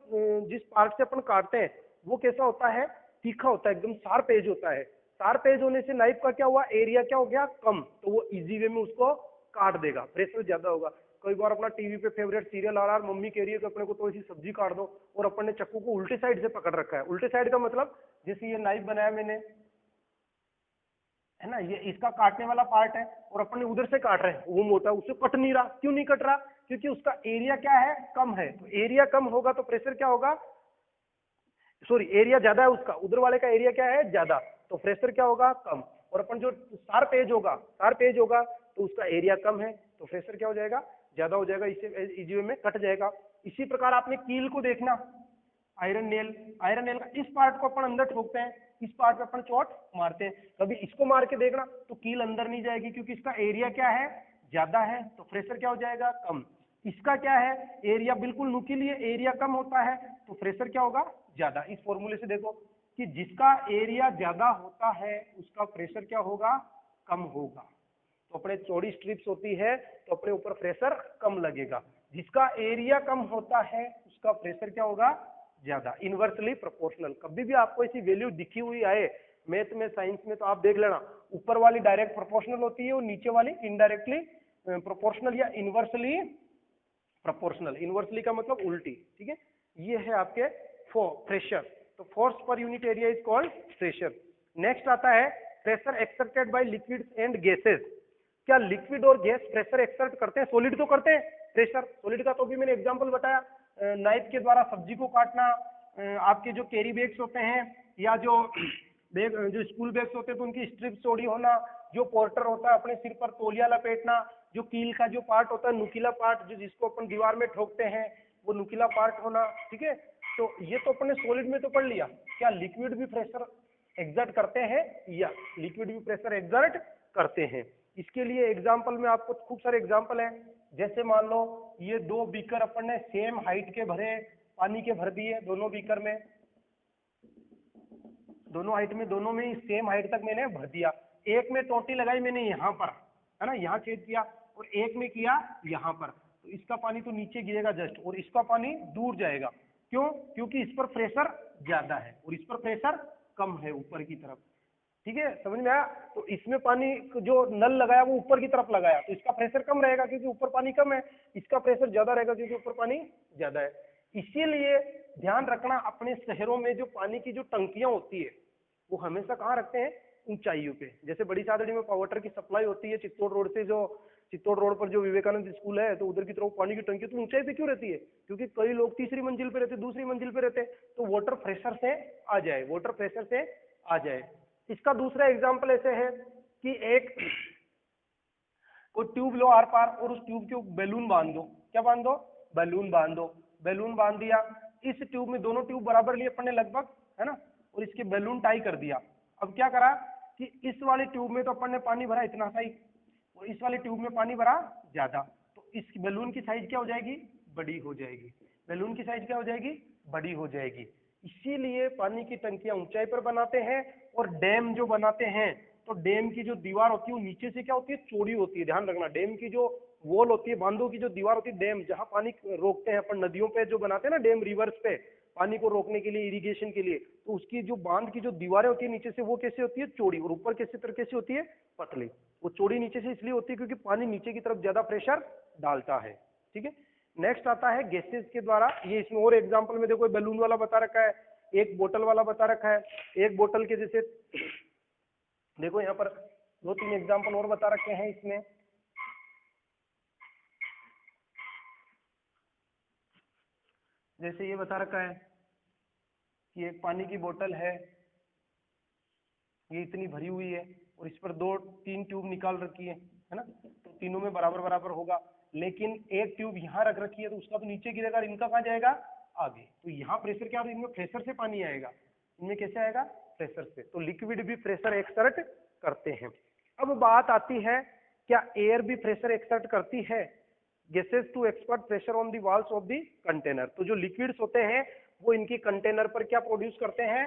जिस पार्ट से अपन काटते हैं वो कैसा होता है, तीखा होता है, एकदम शार्प एज होता है। शार्प एज होने से नाइफ का क्या हुआ, एरिया क्या हो गया, कम, तो वो इजी वे में उसको काट देगा, प्रेशर ज्यादा होगा। कई बार अपना टीवी पे फेवरेट सीरियल आ रहा है, मम्मी कह रही है कि अपने को थोड़ी सी सब्जी काट दो, और अपन ने चक्कू को उल्टे साइड से पकड़ रखा है। उल्टे साइड का मतलब जैसे ये नाइफ बनाया मैंने, है ना, ये इसका काटने वाला पार्ट है और अपन ने उधर से काट रहे हैं, वो मोटा, उससे कट नहीं रहा। क्यों नहीं कट रहा, क्योंकि उसका एरिया क्या है, कम है। तो एरिया कम होगा तो प्रेशर क्या होगा, सॉरी एरिया ज्यादा है उसका, उधर वाले का एरिया क्या है, ज्यादा, तो प्रेशर क्या होगा, कम। और अपन जो शार्प एज होगा, शार्प एज होगा तो उसका एरिया कम है तो प्रेशर क्या हो जाएगा, ज्यादा हो जाएगा, इससे इजी वे में कट जाएगा। इसी प्रकार आपने कील को देखना, आयरन नेल, आयरन नेल का इस पार्ट को अपन अंदर ठोकते हैं, इस पार्ट पे अपन चोट मारते हैं। कभी इसको मार के देखना तो कील अंदर नहीं जाएगी, क्योंकि इसका एरिया क्या है, ज्यादा है, तो प्रेशर क्या हो जाएगा, कम। इसका क्या है, एरिया बिल्कुल नुकीली है, एरिया कम होता है, तो प्रेशर क्या होगा, ज्यादा। इस फॉर्मूले से देखो कि जिसका एरिया ज्यादा होता है उसका प्रेशर क्या होगा, कम होगा। तो अपने चौड़ी स्ट्रिप्स होती है तो अपने ऊपर प्रेशर कम लगेगा। जिसका एरिया कम होता है उसका प्रेशर क्या होगा, ज्यादा। Inversely proportional. कभी भी आपको ऐसी वैल्यू दिखी हुई आए मैथ में, साइंस में, तो आप देख लेना ऊपर वाली डायरेक्ट प्रोपोर्शनल होती है और नीचे वाली इनडायरेक्टली प्रोपोर्शनल या इनवर्सली प्रोपोर्शनल। इनवर्सली का मतलब उल्टी, ठीक है। ये है आपके प्रेशर। तो फोर्स पर unit area is called pressure. Next आता है pressure exerted by liquids and gases. क्या लिक्विड और गैस प्रेशर एक्सर्ट करते हैं? सॉलिड तो करते हैं प्रेशर। सॉलिड का तो भी मैंने एग्जांपल बताया, नाइफ के द्वारा सब्जी को काटना, आपके जो कैरी बैग्स होते हैं या जो बैग, जो स्कूल बैग्स होते हैं तो उनकी स्ट्रिप चौड़ी होना, जो पोर्टर होता है अपने सिर पर तौलिया लपेटना, जो कील का जो पार्ट होता है नुकीला पार्ट, जो जिसको अपन दीवार में ठोकते हैं वो नुकीला पार्ट होना, ठीक है। तो ये तो अपने सॉलिड में तो पढ़ लिया। क्या लिक्विड भी प्रेशर एक्सर्ट करते हैं? या लिक्विड भी प्रेशर एक्सर्ट करते हैं। इसके लिए एग्जांपल में आपको खूब सारे एग्जांपल है। जैसे मान लो ये दो बीकर अपन ने सेम हाइट के भरे, पानी के भर दिए दोनों बीकर में, दोनों हाइट में, दोनों में सेम हाइट तक मैंने भर दिया। एक में टोटी लगाई मैंने यहाँ पर, है ना, यहाँ छेद किया, और एक में किया यहाँ पर, तो इसका पानी तो नीचे गिरेगा जस्ट, और इसका पानी दूर जाएगा। क्यों? क्योंकि इस पर प्रेशर ज्यादा है और इस पर प्रेशर कम है ऊपर की तरफ, ठीक है, समझ में आया। तो इसमें पानी जो नल लगाया वो ऊपर की तरफ लगाया तो इसका प्रेशर कम रहेगा क्योंकि ऊपर पानी कम है, इसका प्रेशर ज्यादा रहेगा क्योंकि ऊपर पानी ज्यादा है। इसीलिए ध्यान रखना, अपने शहरों में जो पानी की जो टंकियां होती है वो हमेशा कहाँ रखते हैं, ऊंचाइयों पे। जैसे बड़ी सादड़ी में पावर वाटर की सप्लाई होती है चित्तौड़ रोड से, जो चित्तौड़ रोड पर जो विवेकानंद स्कूल है तो उधर की तरफ पानी की टंकी तो ऊंचाई पे क्यों रहती है, क्योंकि कई लोग तीसरी मंजिल पे रहते, दूसरी मंजिल पे रहते, तो वाटर प्रेशर से आ जाए, वाटर प्रेशर से आ जाए। इसका दूसरा एग्जाम्पल ऐसे है कि एक कोई ट्यूब लो आर पार और उस ट्यूब के बैलून बांध दो। क्या बांध दो? बैलून बांध दो। बैलून बांध दिया, इस ट्यूब में दोनों ट्यूब बराबर लिए अपन ने लगभग, है ना, और इसके बैलून टाई कर दिया। अब क्या करा कि इस वाले ट्यूब में तो अपन ने पानी भरा इतना सा ही, और इस वाले ट्यूब में पानी भरा ज्यादा, तो इस बैलून की साइज क्या हो जाएगी, बड़ी हो जाएगी। बैलून की साइज क्या हो जाएगी, बड़ी हो जाएगी। इसीलिए पानी की टंकियां ऊंचाई पर बनाते हैं, और डैम जो बनाते हैं तो डैम की जो दीवार होती है वो नीचे से क्या होती है, चौड़ी होती है। ध्यान रखना, डैम की जो वॉल होती है, बांधों की जो दीवार होती है, डैम जहां पानी रोकते हैं अपन, नदियों पे जो बनाते हैं ना डैम, रिवर्स पे पानी को रोकने के लिए, इरिगेशन के लिए, तो उसकी जो बांध की जो दीवारें होती है नीचे से, वो कैसे होती है, चौड़ी, और ऊपर कैसे तरह कैसे होती है, पतली। वो चौड़ी नीचे से इसलिए होती है क्योंकि पानी नीचे की तरफ ज्यादा प्रेशर डालता है, ठीक है। नेक्स्ट आता है गैसेस के द्वारा। ये इसमें और एग्जांपल में देखो, बैलून वाला बता रखा है, एक बोतल वाला बता रखा है। एक बोतल के जैसे देखो यहाँ पर दो तीन एग्जांपल और बता रखे हैं इसमें। जैसे ये बता रखा है कि एक पानी की बोतल है, ये इतनी भरी हुई है, और इस पर दो तीन ट्यूब निकाल रखी है ना, तो तीनों में बराबर बराबर होगा। लेकिन एक ट्यूब यहाँ रख रखी है तो उसका तो नीचे गिरेगा, इनका कहाँ जाएगा, आगे। तो यहाँ प्रेशर क्या, इनमें प्रेशर से पानी आएगा, इनमें कैसे आएगा, प्रेशर से। तो लिक्विड भी प्रेशर एक्सर्ट करते हैं। अब बात आती है, क्या एयर भी प्रेशर एक्सर्ट करती है? Gases to expert pressure on the walls of the container. तो जो लिक्विड्स होते हैं वो इनकी कंटेनर पर क्या प्रोड्यूस करते हैं,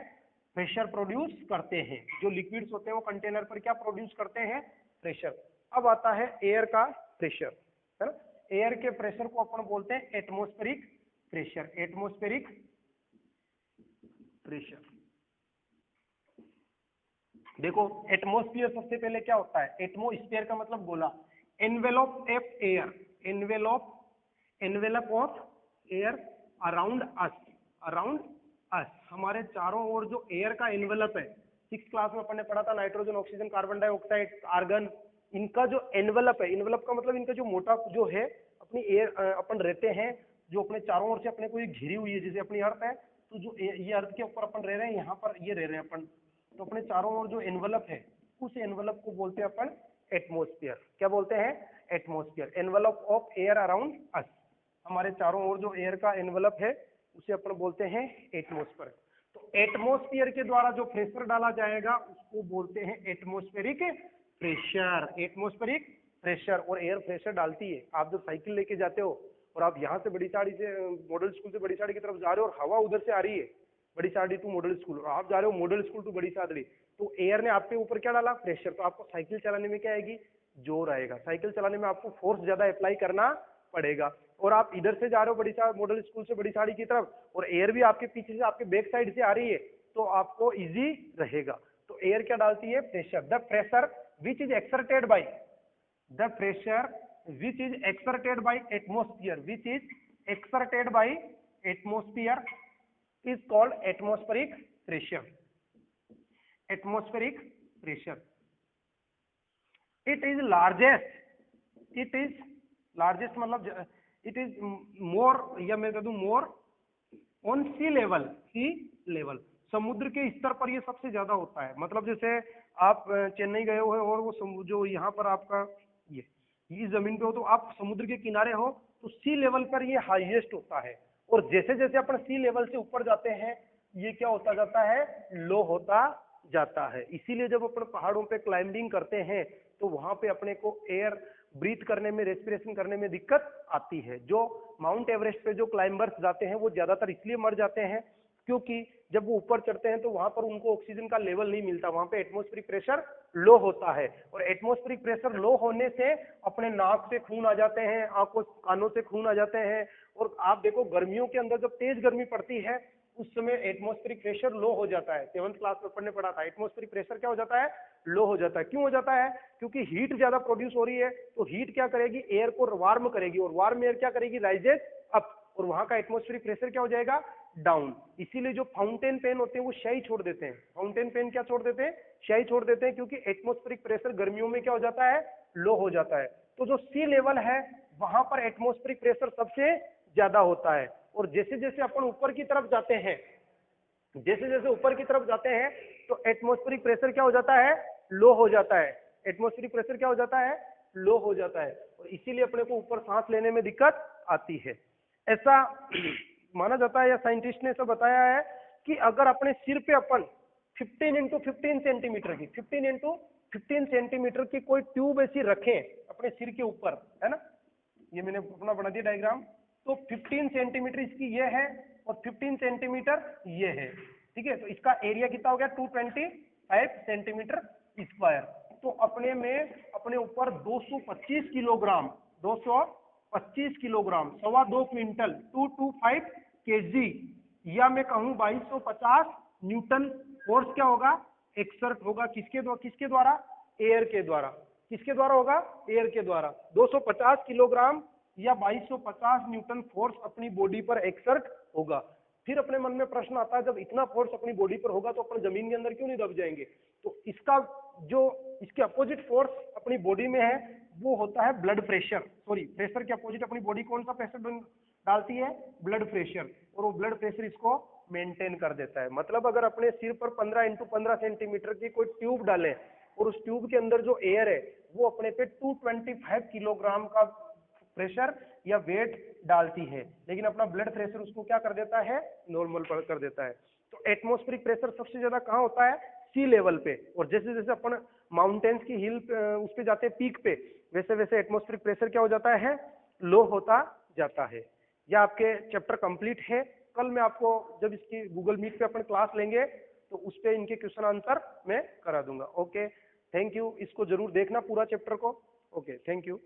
प्रेशर प्रोड्यूस करते हैं। जो लिक्विड्स होते हैं वो कंटेनर पर क्या प्रोड्यूस करते हैं, प्रेशर। अब आता है एयर का प्रेशर, है ना। एयर के प्रेशर को अपन बोलते हैं एटमॉस्फेरिक प्रेशर, एटमॉस्फेरिक प्रेशर। देखो एटमॉस्फेयर सबसे पहले क्या होता है, एटमॉस्फेयर का मतलब गोला, envelope of air, envelope, envelope of air around us, around us, हमारे चारों ओर जो एयर का एनवेलप है। 6th क्लास में अपन ने पढ़ा था, nitrogen, oxygen, carbon dioxide, argon, इनका जो एनवेलप है, एनवेलप का मतलब इनका जो मोटा जो है, अपनी एयर अपन रहते हैं जो अपने चारों ओर से अपने को ये घिरी हुई है, जैसे अपनी अर्थ है, तो जो ये अर्थ के ऊपर अपन रह रहे हैं, यहाँ पर ये रह रहे हैं अपन, तो अपने चारों ओर जो एनवेलप है उस एनवेलप को बोलते हैं अपन एटमॉस्फेयर। क्या बोलते हैं, atmosphere, envelope of air around us, हमारे चारों ओर जो एयर का एनवेलप है उसे अपन बोलते हैं एटमॉस्फेयर। तो एटमॉस्फेयर के द्वारा जो प्रेशर डाला जाएगा उसको बोलते हैं एटमॉस्फेरिक प्रेशर। Atmospheric pressure. और एयर प्रेशर डालती है, आप जब साइकिल लेके जाते हो और आप यहाँ से बड़ी साड़ी से मॉडल स्कूल से बड़ी साड़ी की तरफ जा रहे हो और हवा उधर से आ रही है बड़ी साड़ी टू मॉडल स्कूल, और आप जा रहे हो मॉडल स्कूल टू बड़ी साड़ी, तो एयर ने आपके ऊपर क्या डाला, प्रेशर। तो आपको साइकिल चलाने में क्या आएगी, जोर आएगा। साइकिल चलाने में आपको फोर्स ज्यादा अप्लाई करना पड़ेगा। और आप इधर से जा रहे हो बड़ी साड़ी मॉडल स्कूल से बड़ी साड़ी की तरफ, और एयर भी आपके पीछे से आपके बैक साइड से आ रही है, तो आपको इजी रहेगा। तो एयर क्या डालती है, pressure. The pressure which is exerted by, the pressure which is exerted by atmosphere, which is exerted by atmosphere is called atmospheric pressure. Atmospheric pressure, it is largest, it is largest मतलब it is more, या मैं कह दूं more on sea level, sea level, समुद्र के स्तर पर ये सबसे ज्यादा होता है। मतलब जैसे आप चेन्नई गए हो और वो जो यहाँ पर आपका ये जमीन पे हो, तो आप समुद्र के किनारे हो, तो सी लेवल पर ये हाईएस्ट होता है। और जैसे जैसे अपन सी लेवल से ऊपर जाते हैं ये क्या होता जाता है, लो होता जाता है। इसीलिए जब अपन पहाड़ों पे क्लाइंबिंग करते हैं तो वहां पे अपने को एयर ब्रीथ करने में, रेस्पिरेशन करने में दिक्कत आती है। जो माउंट एवरेस्ट पे जो क्लाइंबर्स जाते हैं वो ज्यादातर इसलिए मर जाते हैं क्योंकि जब वो ऊपर चढ़ते हैं तो वहां पर उनको ऑक्सीजन का लेवल नहीं मिलता, वहां पे एटमॉस्फेरिक प्रेशर लो होता है। और एटमॉस्फेरिक प्रेशर लो होने से अपने नाक से खून आ जाते हैं, आंखों कानों से खून आ जाते हैं। और आप देखो गर्मियों के अंदर जब तेज गर्मी पड़ती है उस समय एटमॉस्फेरिक प्रेशर लो हो जाता है। 7th क्लास में पढ़ने पड़ा था, एटमॉस्फेरिक प्रेशर क्या हो जाता है, लो हो जाता है। क्यों हो जाता है, क्योंकि हीट ज्यादा प्रोड्यूस हो रही है, तो हीट क्या करेगी, एयर को वार्म करेगी, और वार्म एयर क्या करेगी, राइजेस अप, और वहां का एटमॉस्फेरिक प्रेशर क्या हो जाएगा, डाउन। इसीलिए जो फाउंटेन पेन होते हैं वो शाही छोड़ देते हैं। फाउंटेन पेन क्या छोड़ देते हैं, शाही छोड़ देते हैं, क्योंकि एटमॉस्फेरिक प्रेशर गर्मियों में क्या हो जाता है, लो हो जाता है। तो जो सी लेवल है वहां पर एटमॉस्फेरिक प्रेशर सबसे ज्यादा होता है। और जैसे जैसे अपन ऊपर की तरफ जाते हैं, जैसे जैसे ऊपर की तरफ जाते हैं तो एटमॉस्फेरिक प्रेशर क्या हो जाता है, लो हो जाता है। एटमॉस्फेरिक प्रेशर क्या हो जाता है, लो हो जाता है। और इसीलिए अपने को ऊपर सांस लेने में दिक्कत आती है। ऐसा माना जाता है या साइंटिस्ट ने ऐसा बताया है कि अगर अपने सिर पे अपन 15 इंटू 15 सेंटीमीटर की 15 इंटू 15 सेंटीमीटर की कोई ट्यूब ऐसी रखें अपने सिर के ऊपर, है ना, ये मैंने अपना बना दिया डायग्राम, तो 15 सेंटीमीटर इसकी ये है और 15 सेंटीमीटर ये है, ठीक है। तो इसका एरिया कितना हो गया, 225 सेंटीमीटर स्क्वायर। तो अपने में अपने ऊपर 225 किलोग्राम, 225 किलोग्राम, 2.25 क्विंटल, 225 केजी, या मैं कहूं 2250 न्यूटन फोर्स क्या होगा, एक्सर्ट होगा। किसके द्वारा, एयर के द्वारा। किसके द्वारा होगा, एयर के द्वारा। 250 किलोग्राम या 2250 न्यूटन फोर्स अपनी बॉडी पर एक्सर्ट होगा। फिर अपने मन में प्रश्न आता है, जब इतना फोर्स अपनी बॉडी पर होगा तो अपन जमीन के अंदर क्यों नहीं दब जाएंगे। तो इसका जो इसके अपोजिट फोर्स अपनी बॉडी में है वो होता है ब्लड प्रेशर। सॉरी, प्रेशर के अपोजिट अपनी बॉडी कौन सा प्रेशर डालती है, ब्लड प्रेशर। और वो ब्लड प्रेशर इसको मेंटेन कर देता है। मतलब अगर अपने सिर पर 15 इंटू 15 सेंटीमीटर की कोई ट्यूब डालें और उस ट्यूब के अंदर जो एयर है वो अपने पे 225 किलोग्राम का प्रेशर या वेट डालती है, लेकिन अपना ब्लड प्रेशर उसको क्या कर देता है, नॉर्मल कर देता है। तो एटमॉस्फेरिक प्रेशर सबसे ज्यादा कहाँ होता है, सी लेवल पे। और जैसे जैसे अपन माउंटेन्स की हिल उस पे जाते हैं पीक पे, वैसे वैसे एटमॉस्फेरिक प्रेशर क्या हो जाता है, लो होता जाता है। यह आपके चैप्टर कंप्लीट है। कल मैं आपको जब इसकी गूगल मीट पे अपन क्लास लेंगे तो उस पे इनके क्वेश्चन आंसर मैं करा दूंगा। Okay, thank you. इसको जरूर देखना पूरा चैप्टर को। Okay, thank you.